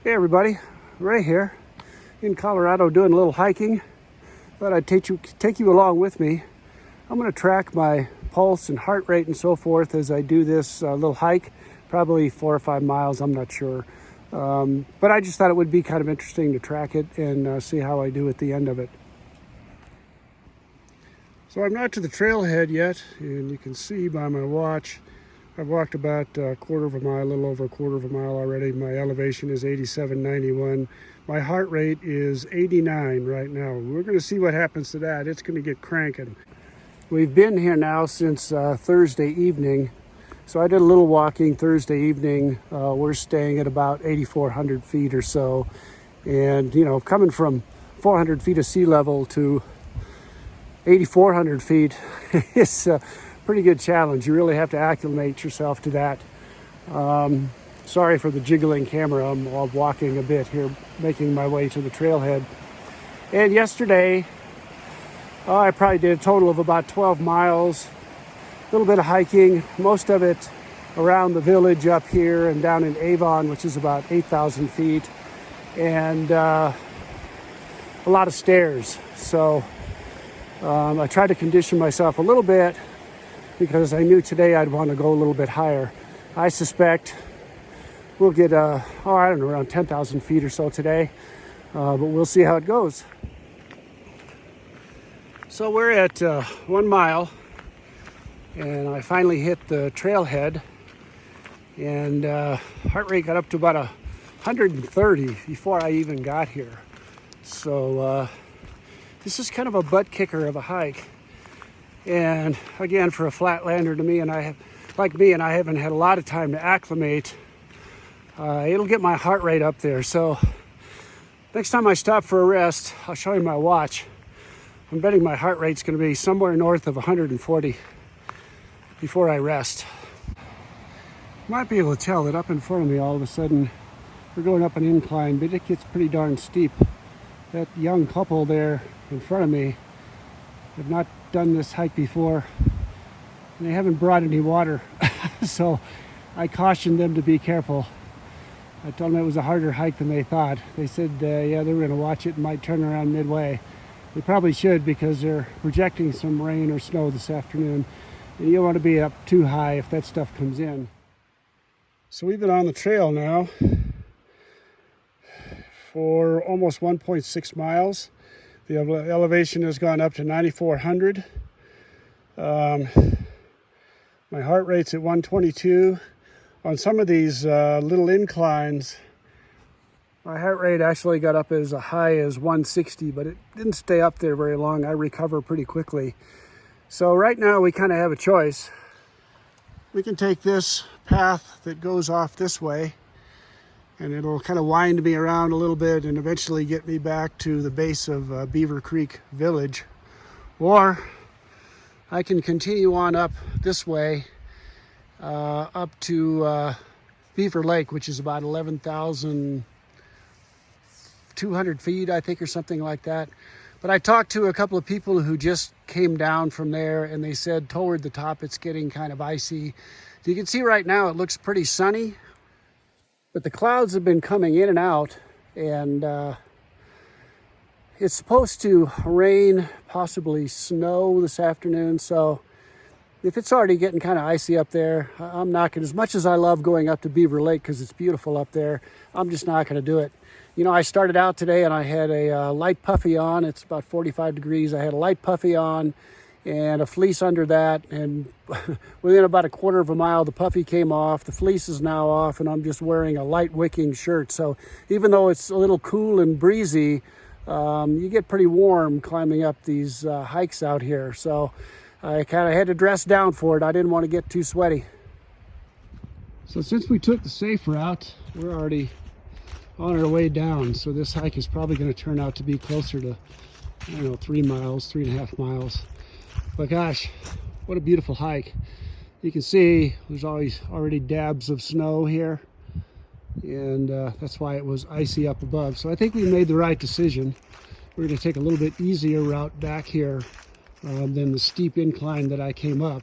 Hey everybody, Ray here in Colorado doing a little hiking. Thought I'd take you along with me. I'm going to track my pulse and heart rate and so forth as I do this little hike, probably 4 or 5 miles, I'm not sure. But I just thought it would be kind of interesting to track it and see how I do at the end of it. So I'm not to the trailhead yet, and you can see by my watch I've walked about a quarter of a mile, a little over a quarter of a mile already. My elevation is 87.91. My heart rate is 89 right now. We're going to see what happens to that. It's going to get cranking. We've been here now since Thursday evening. So I did a little walking Thursday evening. We're staying at about 8,400 feet or so. And, you know, coming from 400 feet of sea level to 8,400 feet is pretty good challenge. You really have to acclimate yourself to that. Sorry for the jiggling camera. I'm walking a bit here, making my way to the trailhead. And yesterday, I probably did a total of about 12 miles, a little bit of hiking, most of it around the village up here and down in Avon, which is about 8,000 feet, and a lot of stairs. So I tried to condition myself a little bit because I knew today I'd want to go a little bit higher. I suspect we'll get, I don't know, around 10,000 feet or so today, but we'll see how it goes. So we're at 1 mile, and I finally hit the trailhead, and heart rate got up to about 130 before I even got here. So this is kind of a butt kicker of a hike. And again, for a flatlander like me, I haven't had a lot of time to acclimate. It'll get my heart rate up there. So next time I stop for a rest, I'll show you my watch. I'm betting my heart rate's going to be somewhere north of 140 before I rest. You might be able to tell that up in front of me, all of a sudden, we're going up an incline, but it gets pretty darn steep. That young couple there in front of me have not done this hike before, and they haven't brought any water. So I cautioned them to be careful. I told them it was a harder hike than they thought. They said, yeah, they were going to watch it and might turn around midway. They probably should, because they're projecting some rain or snow this afternoon, and you don't want to be up too high if that stuff comes in. So we've been on the trail now for almost 1.6 miles. The elevation has gone up to 9,400. My heart rate's at 122. On some of these little inclines, my heart rate actually got up as high as 160, but it didn't stay up there very long. I recover pretty quickly. So right now we kind of have a choice. We can take this path that goes off this way, and it'll kind of wind me around a little bit and eventually get me back to the base of Beaver Creek Village. Or I can continue on up this way up to Beaver Lake, which is about 11,200 feet, I think, or something like that. But I talked to a couple of people who just came down from there, and they said toward the top it's getting kind of icy. You can see right now it looks pretty sunny, but the clouds have been coming in and out, and it's supposed to rain, possibly snow this afternoon. So if it's already getting kind of icy up there, I'm not going to, as much as I love going up to Beaver Lake because it's beautiful up there, I'm just not going to do it. You know, I started out today and I had a light puffy on. It's about 45 degrees. I had a light puffy on and a fleece under that, and within about a quarter of a mile the puffy came off, the fleece is now off, and I'm just wearing a light wicking shirt. So even though it's a little cool and breezy, you get pretty warm climbing up these hikes out here. So I kind of had to dress down for it. I didn't want to get too sweaty. So since we took the safe route, we're already on our way down. So this hike is probably going to turn out to be closer to, I don't know, 3 miles, 3.5 miles. But gosh, what a beautiful hike. You can see there's always already dabs of snow here, and that's why it was icy up above. So I think we made the right decision. We're going to take a little bit easier route back here than the steep incline that I came up.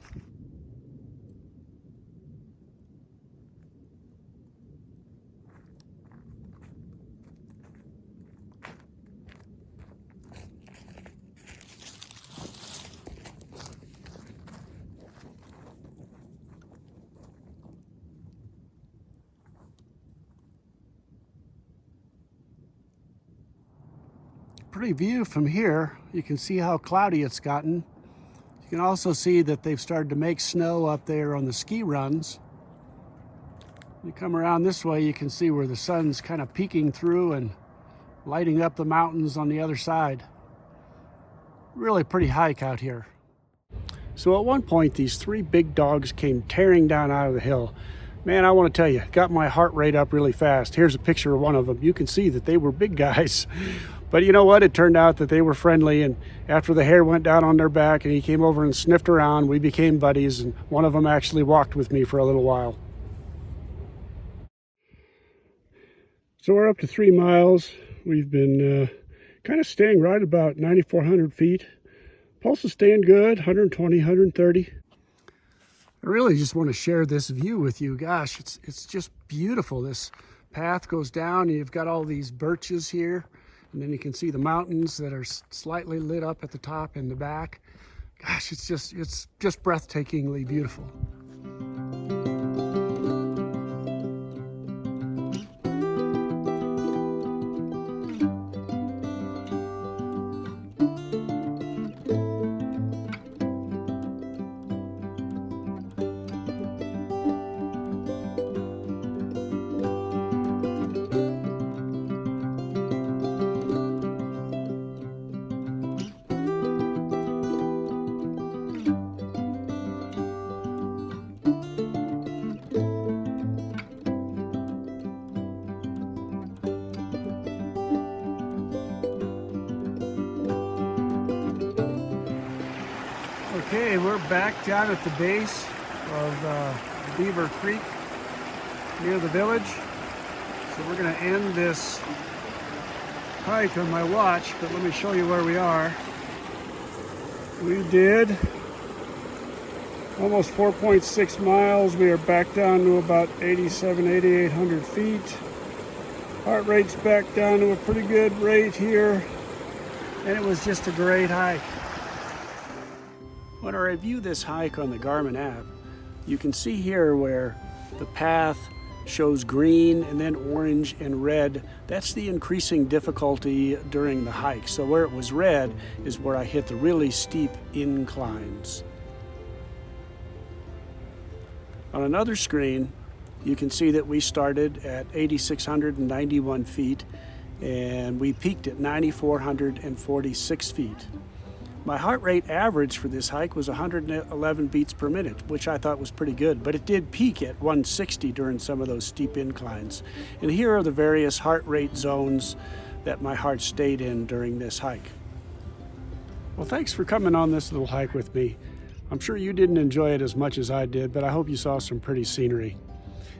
Pretty view from here. You can see how cloudy it's gotten. You can also see that they've started to make snow up there on the ski runs. You come around this way, you can see where the sun's kind of peeking through and lighting up the mountains on the other side. Really pretty hike out here. So at one point, these three big dogs came tearing down out of the hill. Man, I want to tell you, got my heart rate up really fast. Here's a picture of one of them. You can see that they were big guys. But you know what? It turned out that they were friendly, and after the hair went down on their back and he came over and sniffed around, we became buddies, and one of them actually walked with me for a little while. So we're up to 3 miles. We've been kind of staying right about 9,400 feet. Pulse is staying good, 120, 130. I really just want to share this view with you. Gosh, it's just beautiful. This path goes down, and you've got all these birches here. And then you can see the mountains that are slightly lit up at the top and the back. Gosh, it's just breathtakingly beautiful. Okay, we're back down at the base of Beaver Creek near the village. So we're going to end this hike on my watch, but let me show you where we are. We did almost 4.6 miles. We are back down to about 8,800 feet. Heart rate's back down to a pretty good rate here, and it was just a great hike. When I review this hike on the Garmin app, you can see here where the path shows green and then orange and red. That's the increasing difficulty during the hike. So where it was red is where I hit the really steep inclines. On another screen, you can see that we started at 8,691 feet and we peaked at 9,446 feet. My heart rate average for this hike was 111 beats per minute, which I thought was pretty good, but it did peak at 160 during some of those steep inclines. And here are the various heart rate zones that my heart stayed in during this hike. Well, thanks for coming on this little hike with me. I'm sure you didn't enjoy it as much as I did, but I hope you saw some pretty scenery.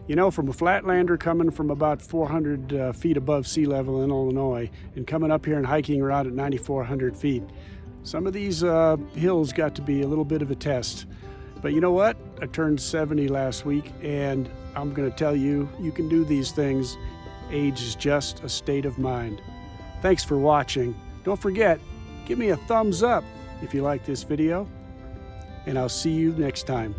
You know, from a flatlander coming from about 400 feet above sea level in Illinois and coming up here and hiking around at 9,400 feet, some of these hills got to be a little bit of a test. But you know what? I turned 70 last week, and I'm going to tell you, you can do these things. Age is just a state of mind. Thanks for watching. Don't forget, give me a thumbs up if you like this video, and I'll see you next time.